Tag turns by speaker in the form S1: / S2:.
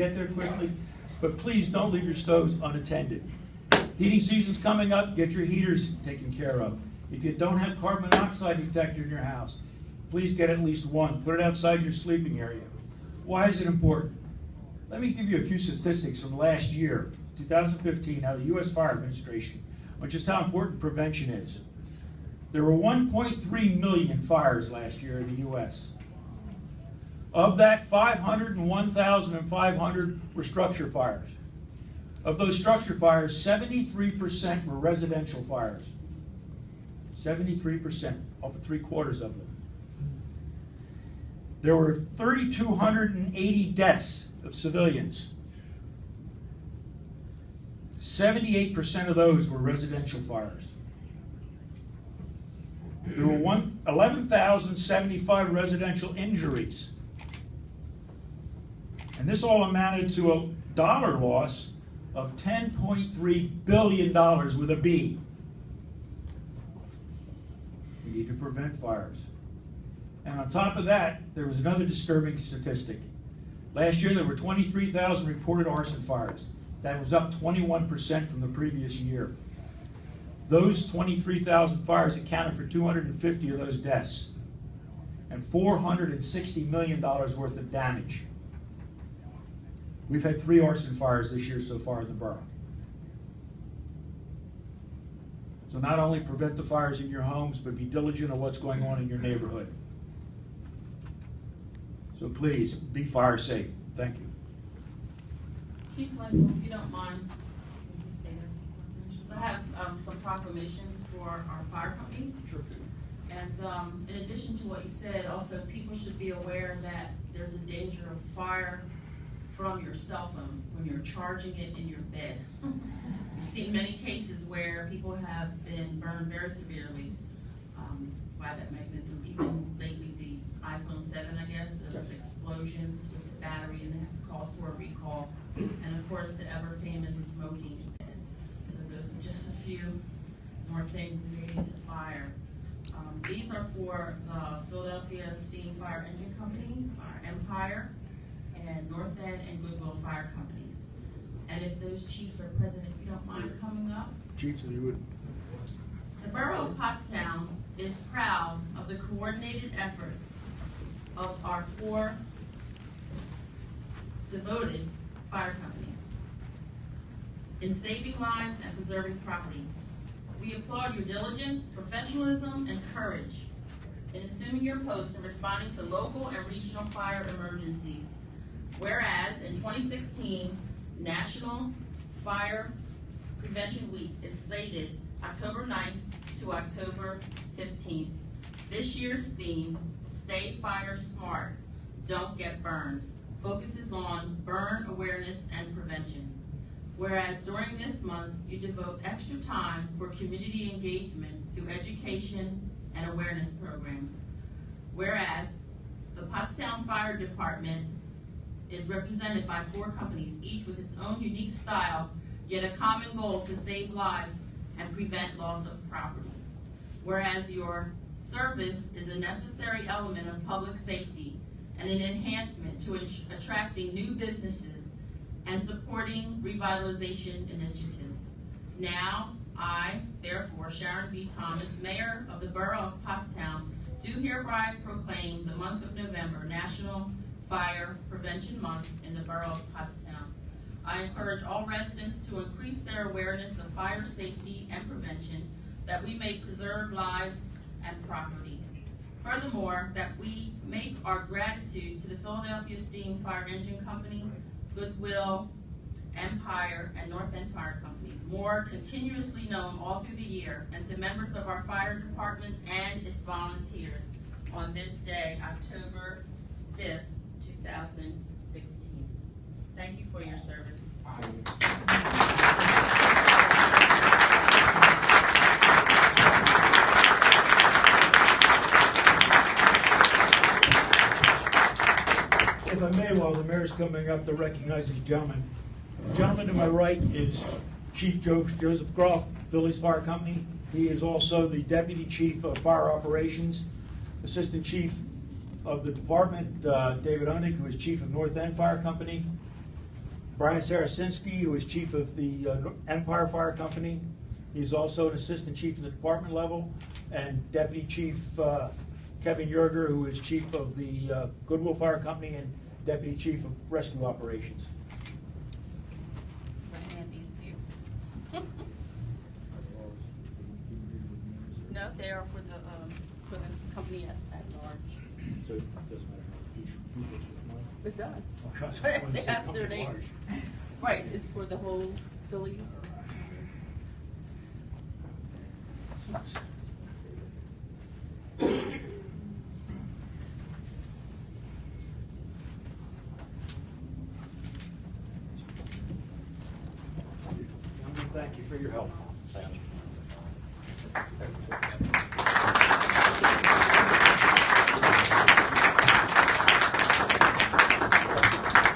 S1: Get there quickly, but please don't leave your stoves unattended. Heating season's coming up, get your heaters taken care of. If you don't have carbon monoxide detector in your house, please get at least one. Put it outside your sleeping area. Why is it important? Let me give you a few statistics from last year, 2015, out of the U.S. Fire Administration, on just how important prevention is. There were 1.3 million fires last year in the U.S. Of that, 501,500 were structure fires. Of those structure fires, 73% were residential fires. 73%, up to 3/4 of them. There were 3,280 deaths of civilians. 78% of those were residential fires. There were 11,075 residential injuries. And this all amounted to a dollar loss of $10.3 billion with a B. We need to prevent fires. And on top of that, there was another disturbing statistic. Last year, there were 23,000 reported arson fires. That was up 21% from the previous year. Those 23,000 fires accounted for 250 of those deaths and $460 million worth of damage. We've had 3 arson fires this year so far in the borough. So not only prevent the fires in your homes, but be diligent on what's going on in your neighborhood. So please, be fire safe. Thank you.
S2: Chief Lengel, if you don't mind, you can stay there. I have some proclamations for our fire companies.
S1: Sure.
S2: And in addition to what you said, also people should be aware that there's a danger of fire from your cell phone when you're charging it in your bed. We've seen many cases where people have been burned very severely by that mechanism. Even lately, the iPhone 7, I guess, there was explosions with the battery and then calls for a recall. And of course, the ever famous smoking in bed. So those are just a few more things relating to fire. These are for the Philadelphia Steam Fire Engine Company, our Empire, and North End and Goodwill Fire Companies. And if those chiefs are present, if you don't mind coming up.
S1: Chiefs, if you would.
S2: The Borough of Pottstown is proud of the coordinated efforts of our 4 devoted fire companies in saving lives and preserving property. We applaud your diligence, professionalism, and courage in assuming your post and responding to local and regional fire emergencies. Whereas in 2016, National Fire Prevention Week is slated October 9th to October 15th. This year's theme, Stay Fire Smart, Don't Get Burned, focuses on burn awareness and prevention. Whereas during this month, you devote extra time for community engagement through education and awareness programs. Whereas the Pottstown Fire Department is represented by 4 companies, each with its own unique style, yet a common goal to save lives and prevent loss of property. Whereas your service is a necessary element of public safety and an enhancement to attracting new businesses and supporting revitalization initiatives. Now, I, therefore, Sharon B. Thomas, Mayor of the Borough of Pottstown, do hereby proclaim the month of November National Fire Prevention Month in the Borough of Pottstown. I encourage all residents to increase their awareness of fire safety and prevention, that we may preserve lives and property. Furthermore, that we make our gratitude to the Philadelphia Steam Fire Engine Company, Goodwill, Empire, and North End Fire Companies more continuously known all through the year, and to members of our fire department and its volunteers on this day, October 5th, 2016. Thank you for your service.
S1: If I may, while the mayor's coming up to recognize these gentlemen. The gentleman to my right is Chief Joseph Groff, Phillies Fire Company. He is also the Deputy Chief of Fire Operations. Assistant Chief of the department, David Oenick, who is Chief of North End Fire Company. Brian Sarasinski, who is chief of the Empire Fire Company. He's also an assistant chief at the department level, and Deputy Chief Kevin Yerger, who is chief of the Goodwill Fire Company and Deputy Chief of Rescue Operations.
S2: I'm gonna hand these to you. No, they are for the company at large.
S1: So it doesn't matter who gets which one?
S2: It does.
S1: Okay, so
S2: They
S1: it's a
S2: have their
S1: company
S2: names.
S1: large.
S2: Right, it's for the whole Phillies.
S1: Thank you for your help.